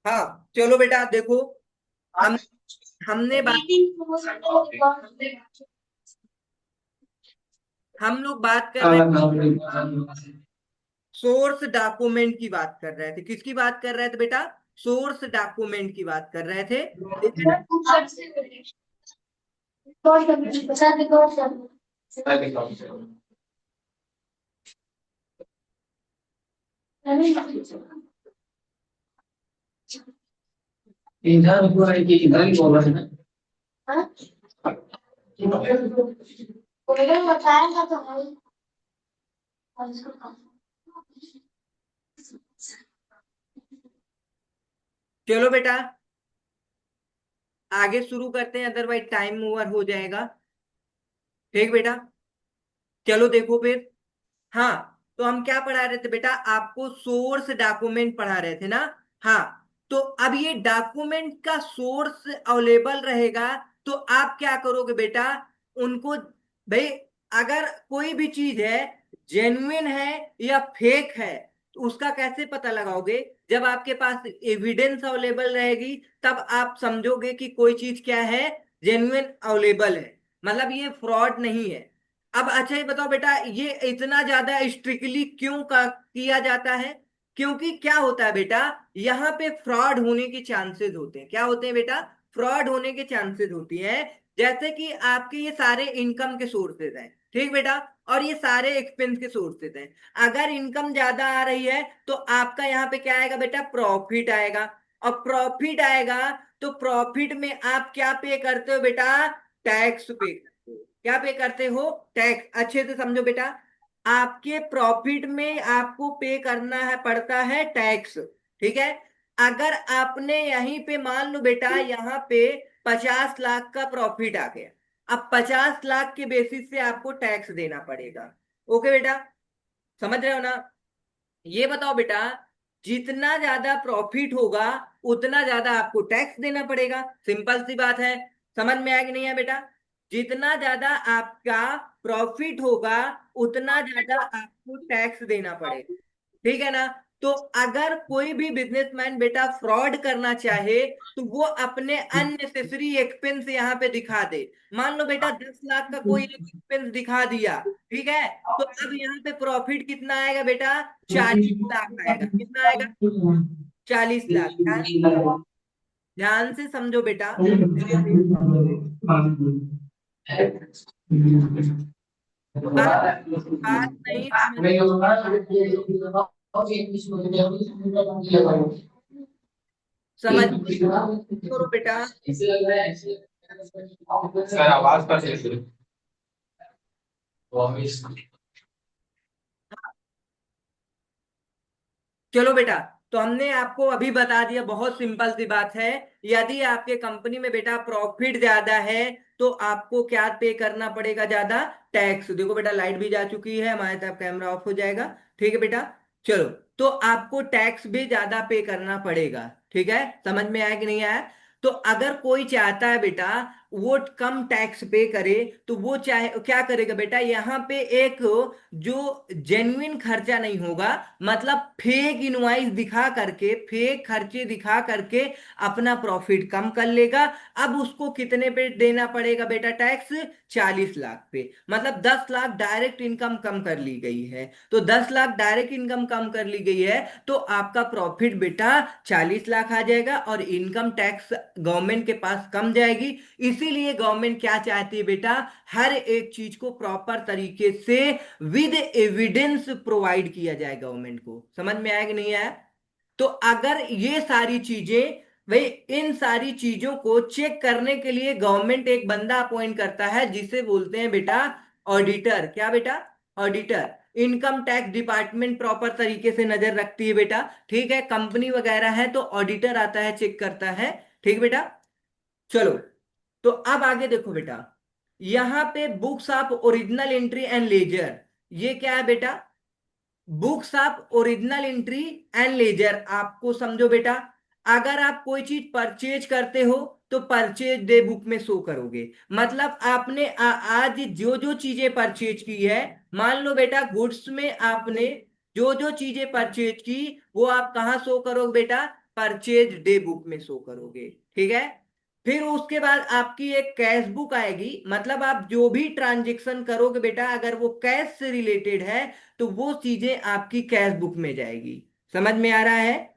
हाँ चलो बेटा देखो, हम हमने बात हम लोग बात कर रहे सोर्स डॉक्यूमेंट की बात कर रहे थे। किसकी बात कर रहे थे बेटा? सोर्स डॉक्यूमेंट की बात कर रहे थे, ठीक है ना? इधर हुआ है कि इधर ही बोला है ना। बताएगा तो चलो बेटा आगे शुरू करते हैं, अदरवाइज टाइम ओवर हो जाएगा। ठीक बेटा, चलो देखो फिर। हाँ, तो हम क्या पढ़ा रहे थे बेटा? आपको सोर्स डॉक्यूमेंट पढ़ा रहे थे ना। हाँ, तो अब ये डॉक्यूमेंट का सोर्स अवेलेबल रहेगा तो आप क्या करोगे बेटा? उनको, भाई, अगर कोई भी चीज है जेन्युइन है या फेक है तो उसका कैसे पता लगाओगे? जब आपके पास एविडेंस अवेलेबल रहेगी तब आप समझोगे कि कोई चीज क्या है, जेन्युइन अवेलेबल है, मतलब ये फ्रॉड नहीं है। अब अच्छा ये बताओ बेटा, ये इतना ज्यादा स्ट्रिक्टली क्यों किया जाता है? क्योंकि क्या होता है बेटा, यहाँ पे फ्रॉड होने के चांसेस होते हैं। क्या होते हैं बेटा? फ्रॉड होने के चांसेस होती है। जैसे कि आपके ये सारे इनकम के सोर्सेज हैं, ठीक बेटा, और ये सारे एक्सपेंस के सोर्सेज हैं। अगर इनकम ज्यादा आ रही है तो आपका यहाँ पे क्या आएगा बेटा? प्रॉफिट आएगा। और प्रॉफिट आएगा तो प्रॉफिट में आप क्या पे करते हो बेटा? टैक्स पे करते हो। क्या पे करते हो? टैक्स। अच्छे से समझो बेटा, आपके प्रॉफिट में आपको पे करना है, पड़ता है टैक्स। ठीक है? अगर आपने यहीं पे मान लो बेटा, यहाँ पे 50 लाख का प्रॉफिट आ गया, अब 50 लाख के बेसिस से आपको टैक्स देना पड़ेगा। ओके बेटा, समझ रहे हो ना? ये बताओ बेटा, जितना ज्यादा प्रॉफिट होगा उतना ज्यादा आपको टैक्स देना पड़ेगा। सिंपल सी बात है। समझ में आया कि नहीं है बेटा? जितना ज्यादा आपका प्रॉफिट होगा उतना ज्यादा आपको टैक्स देना पड़ेगा। ठीक है ना? तो अगर कोई भी बिजनेसमैन बेटा फ्रॉड करना चाहे तो वो अपने अननेसेसरी एक्सपेंस यहाँ पे दिखा दे। मान लो बेटा 10 लाख का कोई एक एक्सपेंस दिखा दिया, ठीक है, तो अब यहाँ पे प्रॉफिट कितना आएगा बेटा? 40 लाख आएगा। कितना आएगा? 40 लाख। ध्यान से समझो बेटा। बात बात नहीं समझ समझ करो बेटा। सर आवाज का चलो बेटा, तो हमने आपको अभी बता दिया, बहुत सिंपल सी बात है। यदि आपके कंपनी में बेटा प्रॉफिट ज्यादा है तो आपको क्या पे करना पड़ेगा? ज्यादा टैक्स। देखो बेटा लाइट भी जा चुकी है हमारे तरफ, कैमरा ऑफ हो जाएगा। ठीक है बेटा, चलो, तो आपको टैक्स भी ज्यादा पे करना पड़ेगा। ठीक है, समझ में आया कि नहीं आया? तो अगर कोई चाहता है बेटा वो कम टैक्स पे करे तो वो चाहे क्या करेगा बेटा? यहाँ पे एक जो जेन्युइन खर्चा नहीं होगा, मतलब फेक इनवॉइस दिखा करके, फेक खर्चे दिखा करके अपना प्रॉफिट कम कर लेगा। अब उसको कितने पे देना पड़ेगा बेटा टैक्स? 40 लाख पे। मतलब 10 लाख डायरेक्ट इनकम कम कर ली गई है। तो 10 लाख डायरेक्ट इनकम कम कर ली गई है तो आपका प्रॉफिट बेटा 40 लाख आ जाएगा और इनकम टैक्स गवर्नमेंट के पास कम जाएगी। इसीलिए गवर्नमेंट क्या चाहती है बेटा? हर एक चीज को प्रॉपर तरीके से विद एविडेंस प्रोवाइड किया जाए गवर्नमेंट को। समझ में आया कि नहीं आया? तो अगर ये सारी चीजें, भाई, इन सारी चीजों को चेक करने के लिए गवर्नमेंट एक बंदा अपॉइंट करता है जिसे बोलते हैं बेटा ऑडिटर। क्या बेटा? Auditor. Income tax department proper तरीके से नजर रखती है बेटा। ठीक है, कंपनी वगैरह है तो ऑडिटर आता है, चेक करता है। ठीक बेटा, चलो, तो अब आगे देखो बेटा, यहां पे books of original entry and ledger, ये क्या है बेटा? Books of original entry and ledger, आपको समझो बेटा, अगर आप कोई चीज परचेज करते हो तो परचेज डे बुक में शो करोगे। मतलब आपने आज जो जो चीजें परचेज की है, मान लो बेटा गुड्स में आपने जो जो चीजें परचेज की वो आप कहाँ शो करोगे बेटा? परचेज डे बुक में शो करोगे। ठीक है। फिर उसके बाद आपकी एक कैश बुक आएगी, मतलब आप जो भी ट्रांजेक्शन करोगे बेटा अगर वो कैश से रिलेटेड है तो वो चीजें आपकी कैश बुक में जाएगी। समझ में आ रहा है?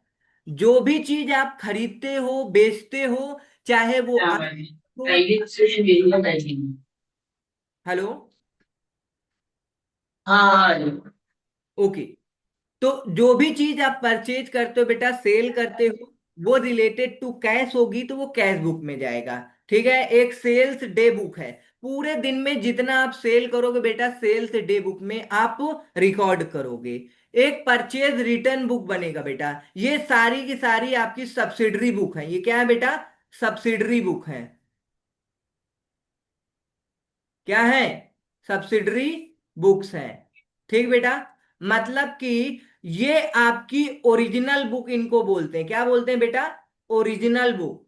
जो भी चीज आप खरीदते हो बेचते हो, चाहे वो क्या आप भाई हो। टाइमिंग से मेरी टाइमिंग। हेलो। हाँ हाँ। ओके। तो जो भी चीज आप परचेज करते हो बेटा, सेल करते हो, वो रिलेटेड टू कैश होगी तो वो कैश बुक में जाएगा। ठीक है। एक सेल्स डे बुक है, पूरे दिन में जितना आप सेल करोगे बेटा सेल्स डे बुक में आप रिकॉर्ड करोगे। एक परचेज रिटर्न बुक बनेगा बेटा, ये सारी की सारी आपकी सब्सिडरी बुक है। ये क्या है बेटा? सब्सिडरी बुक है। क्या है? सब्सिडरी बुक्स हैं। ठीक बेटा। मतलब कि ये आपकी ओरिजिनल बुक इनको बोलते हैं। क्या बोलते हैं बेटा? Original book.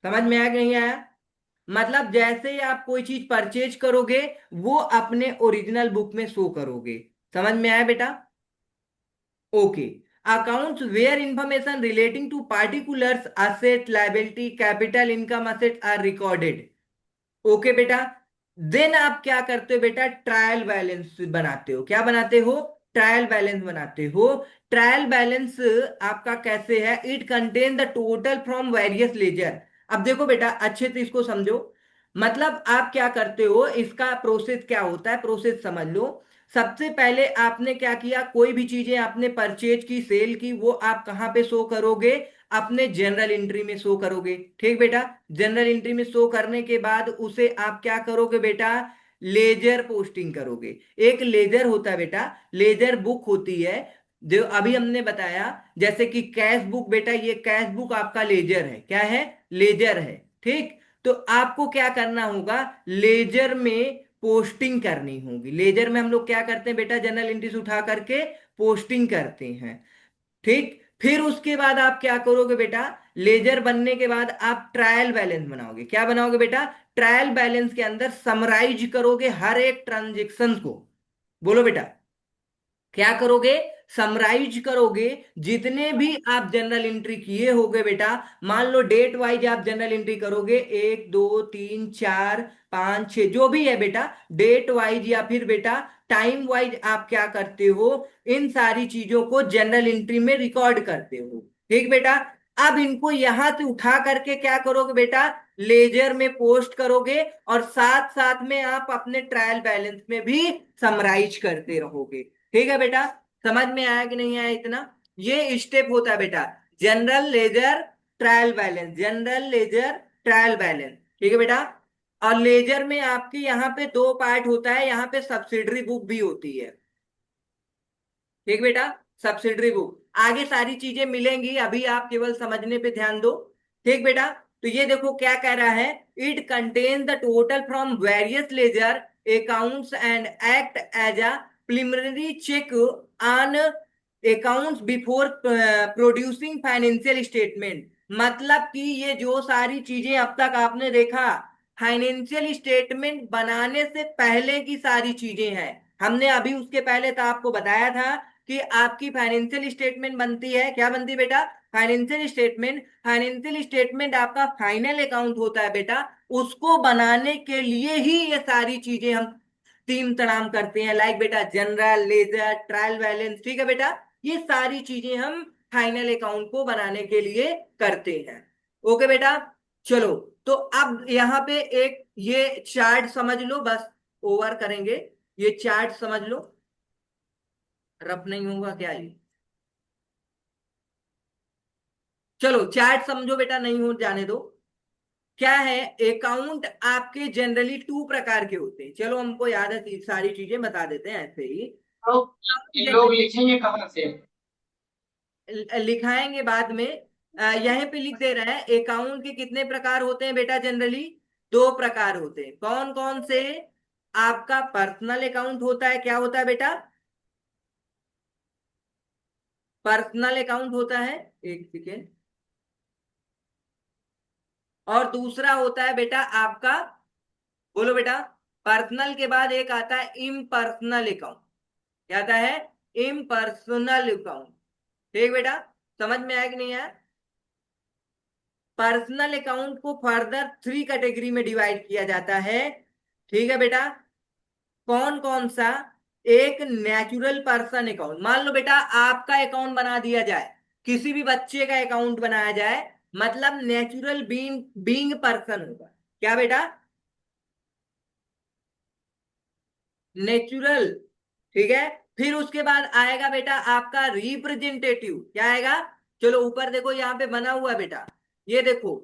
समझ में आया कि नहीं आया? मतलब जैसे ही आप कोई चीज परचेज करोगे वो अपने ओरिजिनल बुक में शो करोगे। समझ में आया बेटा? Okay. Accounts where information relating to particulars asset liability capital income asset are recorded. Okay बेटा। देन आप क्या करते हो बेटा? ट्रायल बैलेंस बनाते हो। क्या बनाते हो? ट्रायल बैलेंस बनाते हो। ट्रायल बैलेंस आपका कैसे है? It contain the total from various ledger. अब देखो बेटा अच्छे से इसको समझो। मतलब आप क्या करते हो, इसका प्रोसेस क्या होता है, प्रोसेस समझ लो। सबसे पहले आपने क्या किया, कोई भी चीजें आपने परचेज की सेल की वो आप कहाँ पे शो करोगे? अपने जनरल एंट्री में शो करोगे। ठीक बेटा। जनरल एंट्री में शो करने के बाद उसे आप क्या करोगे बेटा? लेजर पोस्टिंग करोगे। एक लेजर होता है बेटा, लेजर बुक होती है जो अभी हमने बताया। जैसे कि कैश बुक बेटा, ये कैश बुक आपका लेजर है। क्या है? लेजर है। ठीक। तो आपको क्या करना होगा? लेजर में पोस्टिंग करनी होगी। लेजर में हम लोग क्या करते हैं बेटा? जनरल एंट्री से उठा करके पोस्टिंग करते हैं। ठीक। फिर उसके बाद आप क्या करोगे बेटा? लेजर बनने के बाद आप ट्रायल बैलेंस बनाओगे। क्या बनाओगे बेटा? ट्रायल बैलेंस के अंदर समराइज करोगे हर एक ट्रांजेक्शन को। बोलो बेटा। क्या करोगे? समराइज करोगे जितने भी आप जनरल एंट्री किए होगे बेटा। मान लो डेट वाइज आप जनरल एंट्री करोगे, 1 2 3 4 5 6 जो भी है बेटा, डेट वाइज या फिर बेटा टाइम वाइज आप क्या करते हो? इन सारी चीजों को जनरल एंट्री में रिकॉर्ड करते हो। ठीक बेटा। अब इनको यहां से उठा करके क्या करोगे बेटा? लेजर में पोस्ट करोगे और साथ साथ में आप अपने ट्रायल बैलेंस में भी समराइज करते रहोगे। ठीक है बेटा। समझ में आया कि नहीं आया इतना? ये स्टेप होता है बेटा, general ledger trial balance, general ledger trial balance. ठीक है बेटा। और लेजर में आपके यहाँ पे दो पार्ट होता है, यहाँ पे सब्सिडरी बुक भी होती है। ठीक बेटा। सब्सिडरी बुक आगे सारी चीजें मिलेंगी, अभी आप केवल समझने पे ध्यान दो। ठीक बेटा। तो ये देखो क्या कह रहा है, it contain the total from various ledger accounts and act as a preliminary check on accounts before producing financial statement. मतलब कि ये जो सारी चीजें अब तक आपने देखा फाइनेंशियल स्टेटमेंट बनाने से पहले की सारी चीजें हैं। हमने अभी उसके पहले तो आपको बताया था कि आपकी फाइनेंशियल स्टेटमेंट बनती है। क्या बनती है बेटा? Financial statement. फाइनेंशियल स्टेटमेंट आपका फाइनल अकाउंट होता है बेटा। उसको बनाने के लिए ही ये सारी चीजें हम तीन तड़ाम करते हैं, लाइक बेटा जनरल लेजर ट्रायल बैलेंस। ठीक है बेटा। ये सारी चीजें हम फाइनल अकाउंट को बनाने के लिए करते हैं। ओके बेटा। चलो। तो अब यहाँ पे एक ये चार्ट समझ लो, बस ओवर करेंगे। ये चार्ट समझ लो, रफ नहीं होगा क्या ये? चलो चार्ट समझो बेटा, नहीं हो जाने दो। क्या है? अकाउंट आपके जनरली टू प्रकार के होते हैं। चलो हमको याद है, सारी चीजें बता देते हैं ऐसे ही। तो ये लोग लिखेंगे कहाँ से? लिखाएंगे बाद में। यहीं पे लिख दे रहे हैं, अकाउंट के कितने प्रकार होते हैं बेटा? जनरली दो प्रकार होते हैं। कौन कौन से? आपका पर्सनल अकाउंट होता है। क्या होता है बेटा? पर्सनल अकाउंट होता है। एक सेकेंड। और दूसरा होता है बेटा आपका, बोलो बेटा। पर्सनल के बाद एक आता है इम्पर्सनल अकाउंट। क्या आता है? Impersonal account. ठीक बेटा। समझ में आया कि नहीं आया? पर्सनल अकाउंट को फर्दर 3 कैटेगरी में डिवाइड किया जाता है। ठीक है बेटा, कौन कौन सा? एक नेचुरल पर्सन अकाउंट, मान लो बेटा आपका अकाउंट बना दिया जाए, किसी भी बच्चे का अकाउंट बनाया जाए, मतलब नेचुरल बीइंग बीइंग पर्सन होगा। क्या बेटा? नेचुरल। ठीक है, फिर उसके बाद आएगा बेटा आपका रिप्रेजेंटेटिव। क्या आएगा? चलो ऊपर देखो, यहाँ पे बना हुआ है बेटा, ये देखो,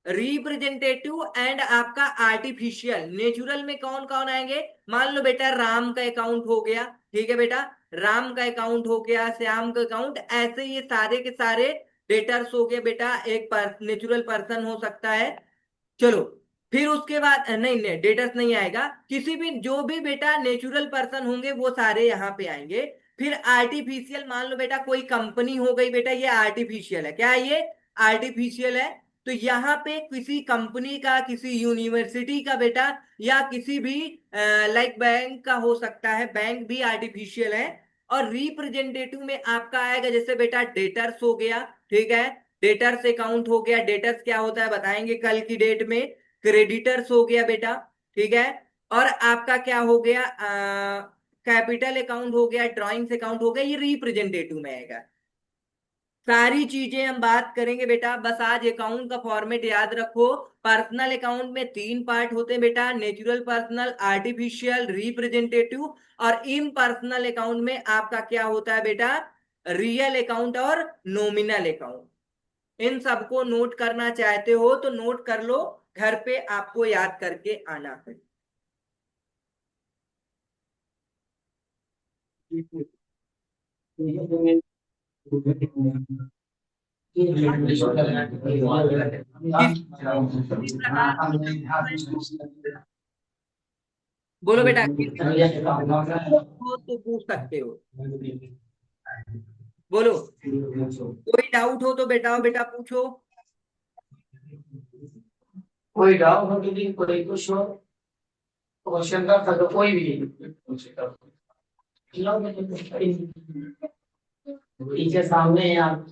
रिप्रेजेंटेटिव एंड आपका आर्टिफिशियल। नेचुरल में कौन कौन आएंगे? मान लो बेटा राम का अकाउंट हो गया, ठीक है बेटा, राम का अकाउंट हो गया, श्याम का अकाउंट, ऐसे ये सारे के सारे डेटर्स हो गए बेटा, एक नेचुरल पर्सन हो सकता है। चलो, फिर उसके बाद नहीं नहीं, डेटर्स नहीं आएगा, किसी भी जो भी बेटा नेचुरल पर्सन होंगे वो सारे यहाँ पे आएंगे। फिर आर्टिफिशियल, मान लो बेटा कोई कंपनी हो गई बेटा, ये आर्टिफिशियल है। क्या है ये? आर्टिफिशियल है। तो यहाँ पे किसी कंपनी का, किसी यूनिवर्सिटी का बेटा, या किसी भी लाइक बैंक का हो सकता है, बैंक भी आर्टिफिशियल है। और रिप्रेजेंटेटिव में आपका आएगा जैसे बेटा डेटर्स हो गया, ठीक है, डेटर्स अकाउंट हो गया। डेटर्स क्या होता है बताएंगे कल की डेट में। क्रेडिटर्स हो गया बेटा, ठीक है, और आपका क्या हो गया, कैपिटल अकाउंट हो गया, ड्राइंग्स अकाउंट हो गया, ये रिप्रेजेंटेटिव में आएगा। सारी चीजें हम बात करेंगे बेटा, बस आज अकाउंट का फॉर्मेट याद रखो। पर्सनल अकाउंट में 3 पार्ट होते हैं बेटा, नेचुरल पर्सनल, आर्टिफिशियल, रिप्रेजेंटेटिव। और इन पर्सनल अकाउंट में आपका क्या होता है बेटा? रियल अकाउंट और नॉमिनल अकाउंट। इन सबको नोट करना चाहते हो तो नोट कर लो, घर पे आपको याद करके आना है। किस किसी प्रकार बोलो बेटा, किसी हो तो पूछ सकते हो। बोलो, कोई डाउट हो तो बेटा बेटा पूछो। कोई डाउट हो कि कोई कुछ हो क्वेश्चन का तो कोई भी टीचर सामने है आप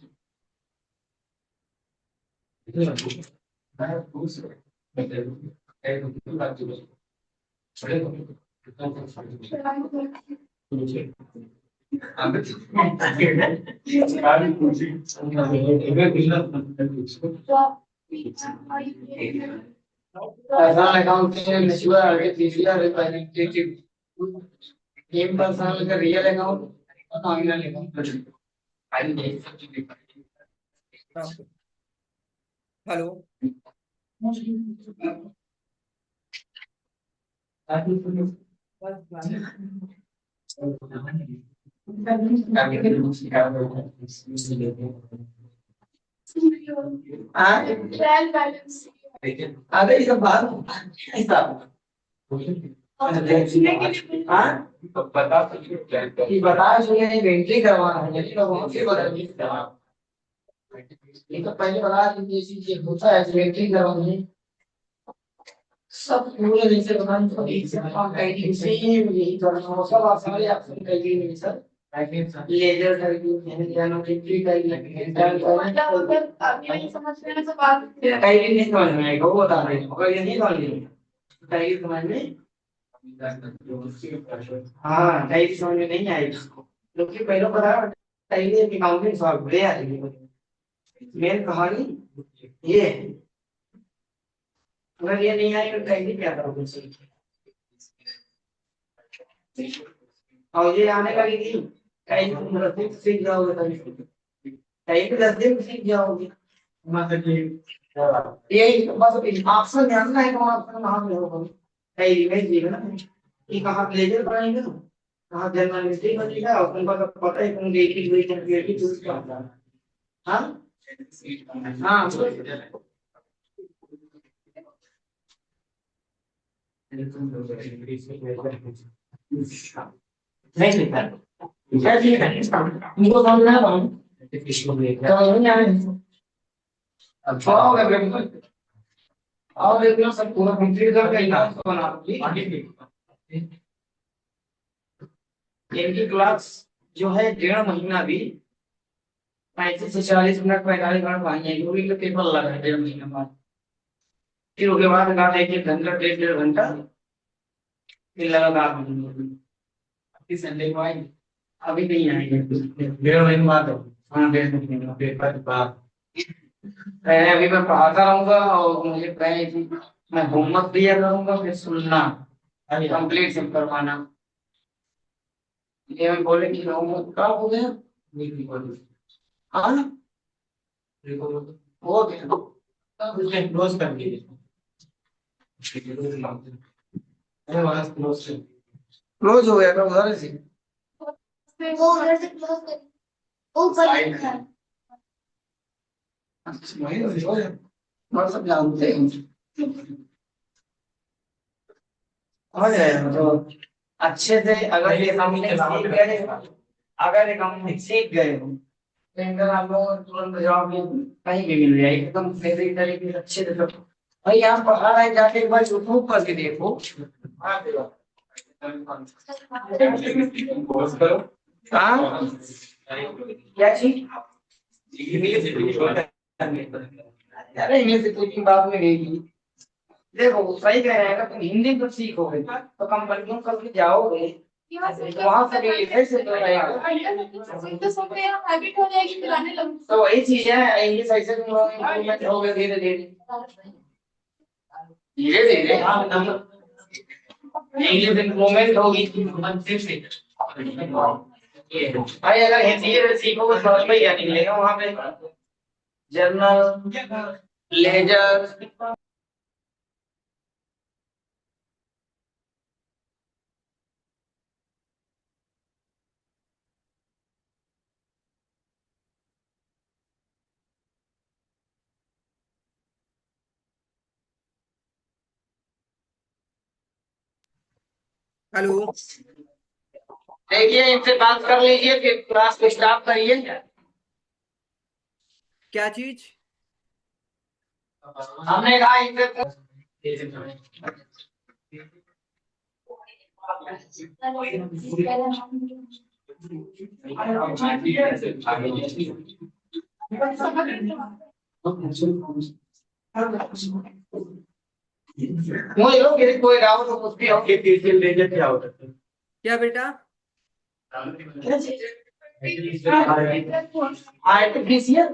पर्सनल अकाउंट में natural artificial representative name personal का रियल अकाउंट और नॉमिनल अकाउंट हेलो, अरे ये बात ऐसा हाँ बता सुनिए इन्वेंट्री करवाना है यदि लोगों से बदलनी ये तो पहले बता दीजिए चीज होता है इन्वेंट्री करवानी है सब पूरे जैसे बनाने तो एक से काम करेंगे सेम यही करना हो सब आप सारे ऑप्शन करिए नहीं सर लेजर करिए एनालिटिक करिए मतलब अगर आप ये नहीं समझ रहे हैं तो बात कहीं नहीं समझ में आएगा वो बता रहे हैं अगर ये नहीं समझ रहे कहीं समझ में हाँ कहीं समझ में नहीं आएगी क्योंकि पहले पता कहीं अकाउंटिंग सॉफ्टवेयर आएगी मेन कहानी ये है अगर ये नहीं आएगा तो कहीं क्या करोगे और ये आने लगेगी कहीं तुम 10 दिन सीख जाओगे कहीं भी 10 दिन सीख जाओगे यही बस ऑप्शन जानना है कौन ऑप्शन कहाँ पे होगा कहीं इमेज दिएगा ना कि कहाँ लेजर बनाएंगे ना कहाँ जर्नलिस्टिक बनेगा और तुमको तो पता है तुम देखी हुई कंप्यूटर चूज क्या होता है हाँ हाँ नहीं लिखा क्या लिखा है तुमको समझ में आ रहा समझ में आ रहा है अच्छा होगा बिल्कुल और एक सब पूरा कंप्लीट करके यहाँ बना इनकी क्लास जो है 1.5 महीना भी 35 से 40 मिनट 45 मिनट पाएंगे क्योंकि तो पेपर लगा है 1.5 महीने बाद। फिर उसके बाद का 1 1 घंटा 1.5 1.5 घंटा फिर लगातार पढ़ेंगे। संडे को आएंगे। अभी नहीं आएंगे 1.5 महीने बाद। हाँ 1.5 महीने पेपर के बाद। पहले अभी मैं पढ़ाता रहूंगा और मुझे पहले कि मैं होमवर्क दिया करूंगा फिर सुनना कंप्लीट सब करवाना। ये मैं बोले कि होमवर्क कब हो गया नहीं बोले। हाँ हो गया तब उसने क्लोज कर दिया। क्लोज हो गया था उधर से। वो उधर से क्लोज कर वो ऊपर लिखा है। अच्छा वही हो गया। और सब जानते हैं। हो जाएगा तो अच्छे से अगर ये हमने सीख गए अगर ये हम सीख गए हो तो इनका आप लोगों को तुरंत जवाब कहीं भी मिल जाएगा एकदम बेसिक तरीके से अच्छे से। भाई यहाँ पढ़ा रहा है जाके एक बार यूट्यूब पर भी देखो। हाँ क्या चीज अरे इंग्लिश स्पीकिंग बाद में रहेगी। देखो सही कह रहे हैं अगर तुम हिंदी तो सीखोगे तो कंपनियों कभी जाओगे तो वहां से भी ऐसे तो हैबिट हो जाएगी फिर आने लगेगी। तो वही चीज है इंग्लिश ऐसे तुम लोग इम्प्रूवमेंट होगे धीरे धीरे धीरे धीरे। इंग्लिश इम्प्रूवमेंट होगी भाई अगर हिंदी में सीखोगे समझ में ही नहीं मिलेगा वहां पे जर्नल लेजर। हेलो। देखिए इनसे बात कर लीजिए फिर क्लास को स्टार्ट करिए। क्या चीज? हमने कहा इनसे कोई लोग यदि कोई डाउट हो उसकी होगी डिटेल लेजर क्या होता है। क्या बेटा? आर्टिफिशियल